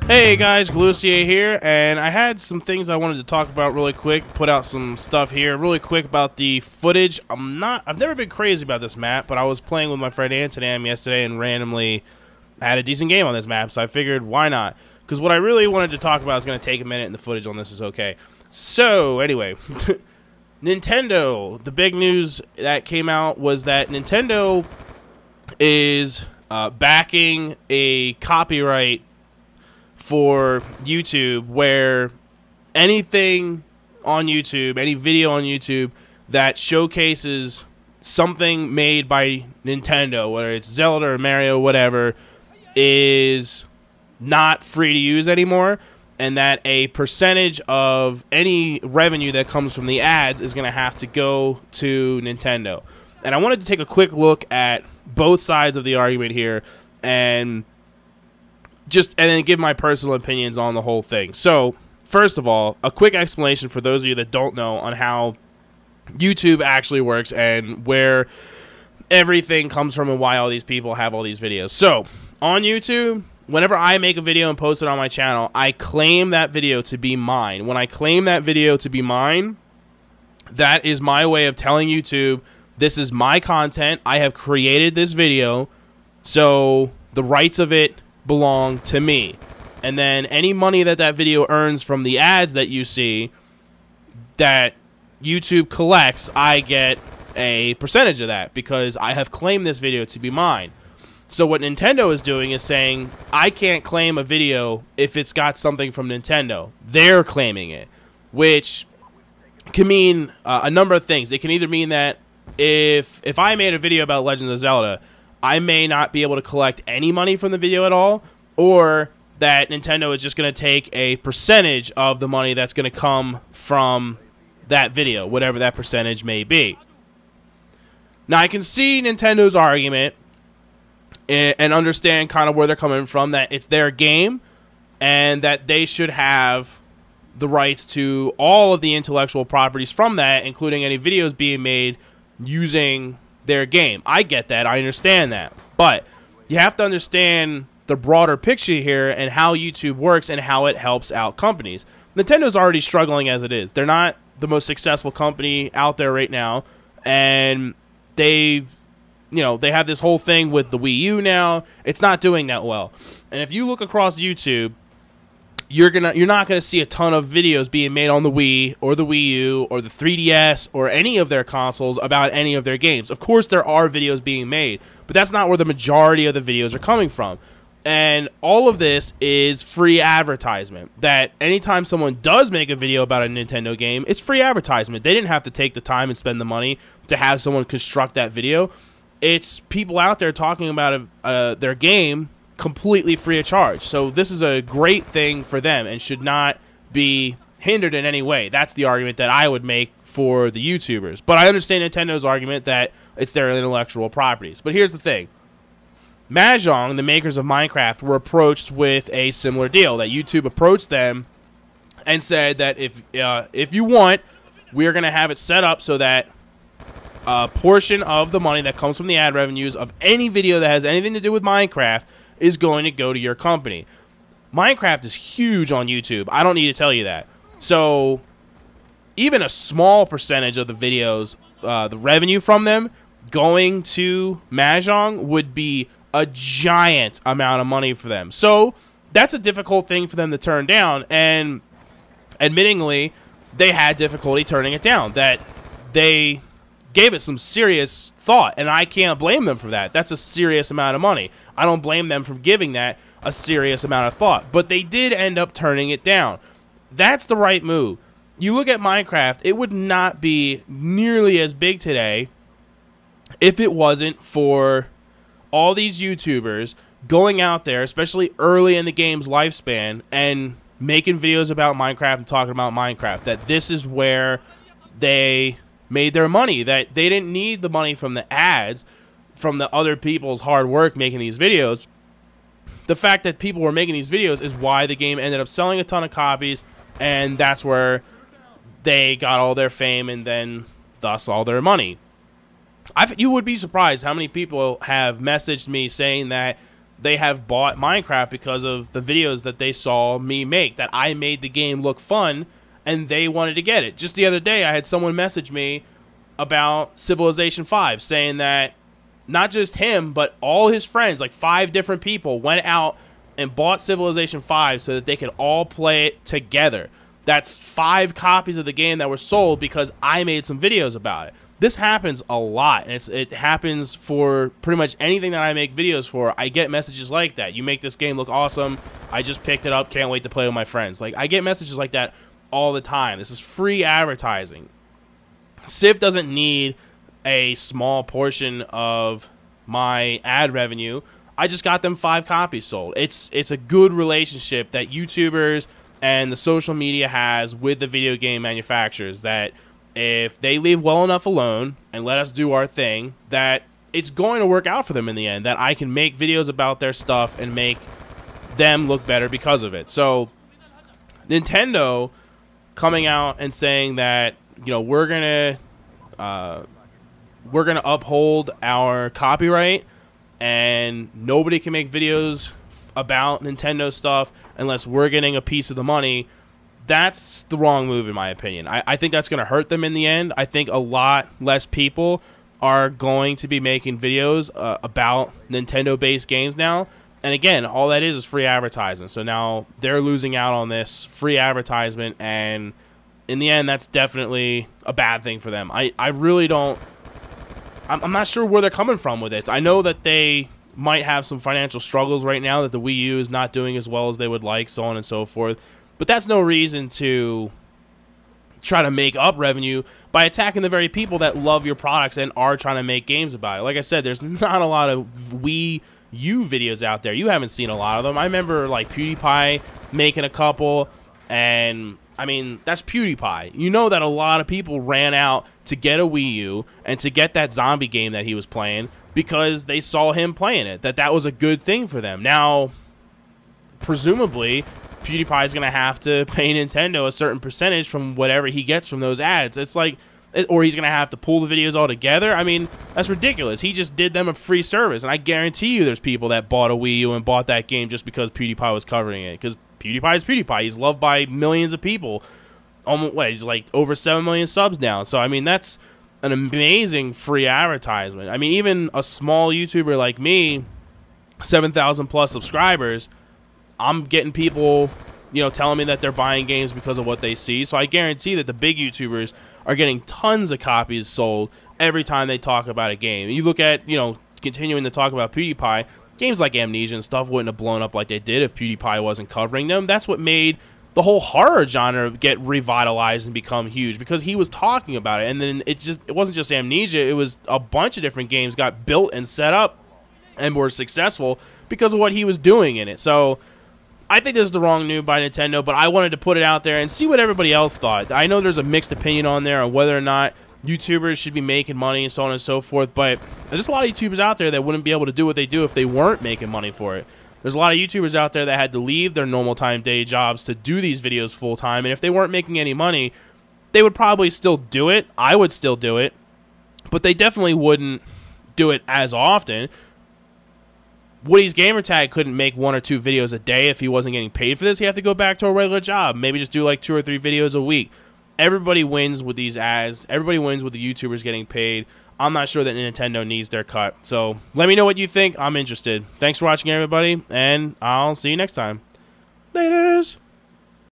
Hey guys, Galucia here, and I had some things I wanted to talk about really quick, put out some stuff here really quick about the footage. I've never been crazy about this map, but I was playing with my friend Antonam yesterday and randomly had a decent game on this map, so I figured why not? Because what I really wanted to talk about is going to take a minute and the footage on this is okay. So, anyway, Nintendo, the big news that came out was that Nintendo is backing a copyright for YouTube, where anything on YouTube, any video on YouTube that showcases something made by Nintendo, whether it's Zelda or Mario, whatever, is not free to use anymore, and that a percentage of any revenue that comes from the ads is going to have to go to Nintendo. And I wanted to take a quick look at both sides of the argument here and then give my personal opinions on the whole thing. So, first of all, a quick explanation for those of you that don't know on how YouTube actually works and where everything comes from and why all these people have all these videos. So, on YouTube, whenever I make a video and post it on my channel, I claim that video to be mine. When I claim that video to be mine, that is my way of telling YouTube, this is my content, I have created this video, so the rights of it belong to me. And then any money that that video earns from the ads that you see that YouTube collects, I get a percentage of that because I have claimed this video to be mine. So what Nintendo is doing is saying, I can't claim a video if it's got something from Nintendo. They're claiming it, which can mean a number of things. It can either mean that if I made a video about Legend of Zelda, I may not be able to collect any money from the video at all, or that Nintendo is just going to take a percentage of the money that's going to come from that video, whatever that percentage may be. Now, I can see Nintendo's argument and understand kind of where they're coming from, that it's their game and that they should have the rights to all of the intellectual properties from that, including any videos being made using their game. I get that. I understand that. But you have to understand the broader picture here and how YouTube works and how it helps out companies. Nintendo's already struggling as it is. They're not the most successful company out there right now, and they have this whole thing with the Wii U now. It's not doing that well. And if you look across YouTube, you're not gonna see a ton of videos being made on the Wii or the Wii U or the 3DS or any of their consoles about any of their games. Of course, there are videos being made, but that's not where the majority of the videos are coming from. And all of this is free advertisement. That anytime someone does make a video about a Nintendo game, it's free advertisement. They didn't have to take the time and spend the money to have someone construct that video. It's people out there talking about their game completely free of charge. So this is a great thing for them and should not be hindered in any way. That's the argument that I would make for the YouTubers. But I understand Nintendo's argument that it's their intellectual properties. But here's the thing. Mahjong, the makers of Minecraft, were approached with a similar deal. That YouTube approached them and said that if you want, we're going to have it set up so that a portion of the money that comes from the ad revenues of any video that has anything to do with Minecraft is going to go to your company. Minecraft is huge on YouTube. I don't need to tell you that. So even a small percentage of the videos, the revenue from them going to Mahjong would be a giant amount of money for them. So that's a difficult thing for them to turn down. And admittingly, they had difficulty turning it down. That they gave it some serious thought, and I can't blame them for that. That's a serious amount of money. I don't blame them for giving that a serious amount of thought, but they did end up turning it down. That's the right move. You look at Minecraft, it would not be nearly as big today if it wasn't for all these YouTubers going out there, especially early in the game's lifespan, and making videos about Minecraft and talking about Minecraft. That this is where they made their money, that they didn't need the money from the ads, from the other people's hard work making these videos. The fact that people were making these videos is why the game ended up selling a ton of copies, and that's where they got all their fame and then thus all their money. You would be surprised how many people have messaged me saying that they have bought Minecraft because of the videos that they saw me make, that I made the game look fun, and they wanted to get it. Just the other day, I had someone message me about Civilization 5, saying that not just him, but all his friends, like 5 different people, went out and bought Civilization 5 so that they could all play it together. That's 5 copies of the game that were sold because I made some videos about it. This happens a lot, and it happens for pretty much anything that I make videos for. I get messages like that. You make this game look awesome. I just picked it up. Can't wait to play with my friends. Like, I get messages like that all the time. This is free advertising. Civ doesn't need a small portion of my ad revenue. I just got them 5 copies sold. It's a good relationship that YouTubers and the social media has with the video game manufacturers, that if they leave well enough alone and let us do our thing, that it's going to work out for them in the end, that I can make videos about their stuff and make them look better because of it. So Nintendo coming out and saying that, you know, we're gonna uphold our copyright and nobody can make videos about Nintendo stuff unless we're getting a piece of the money, that's the wrong move in my opinion. I think that's going to hurt them in the end. I think a lot less people are going to be making videos about Nintendo-based games now. And again, all that is free advertisement. So now they're losing out on this free advertisement, and in the end, that's definitely a bad thing for them. I really don't... I'm not sure where they're coming from with it. I know that they might have some financial struggles right now, that the Wii U is not doing as well as they would like, so on and so forth. But that's no reason to try to make up revenue by attacking the very people that love your products and are trying to make games about it. Like I said, there's not a lot of Wii U videos out there. You haven't seen a lot of them. I remember like PewDiePie making a couple, and I mean, that's PewDiePie. You know that a lot of people ran out to get a Wii U and to get that zombie game that he was playing because they saw him playing it, that was a good thing for them. Now, presumably, PewDiePie is going to have to pay Nintendo a certain percentage from whatever he gets from those ads. It's like, or he's going to have to pull the videos all together. I mean, that's ridiculous. He just did them a free service, and I guarantee you there's people that bought a Wii U and bought that game just because PewDiePie was covering it, because PewDiePie is PewDiePie. He's loved by millions of people. He's like over 7 million subs now. So, I mean, that's an amazing free advertisement. I mean, even a small YouTuber like me, 7,000 plus subscribers, I'm getting people, you know, telling me that they're buying games because of what they see. So I guarantee that the big YouTubers are getting tons of copies sold every time they talk about a game. You look at, you know, continuing to talk about PewDiePie, games like Amnesia and stuff wouldn't have blown up like they did if PewDiePie wasn't covering them. That's what made the whole horror genre get revitalized and become huge, because he was talking about it. And then it wasn't just Amnesia, it was a bunch of different games got built and set up and were successful because of what he was doing in it. So I think this is the wrong move by Nintendo, but I wanted to put it out there and see what everybody else thought. I know there's a mixed opinion on there on whether or not YouTubers should be making money and so on and so forth, but there's a lot of YouTubers out there that wouldn't be able to do what they do if they weren't making money for it. There's a lot of YouTubers out there that had to leave their normal time day jobs to do these videos full time, and if they weren't making any money, they would probably still do it. I would still do it, but they definitely wouldn't do it as often. Woody's Gamertag couldn't make 1 or 2 videos a day if he wasn't getting paid for this. He'd have to go back to a regular job, maybe just do like 2 or 3 videos a week. Everybody wins with these ads. Everybody wins with the YouTubers getting paid. I'm not sure that Nintendo needs their cut. So let me know what you think. I'm interested. Thanks for watching, everybody, and I'll see you next time. Laters.